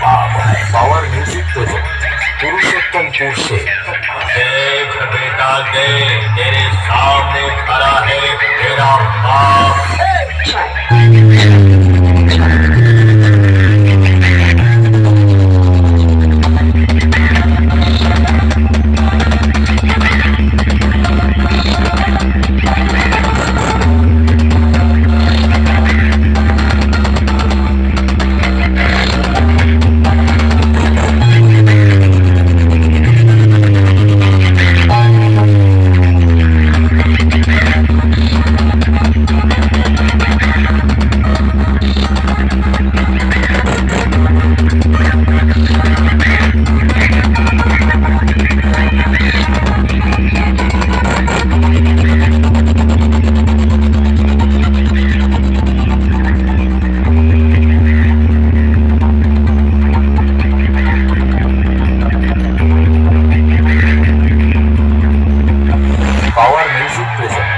Power music project Purushottampur से। देख बेटा देख, तेरे सामने खड़ा है तेरा बाप। Power music project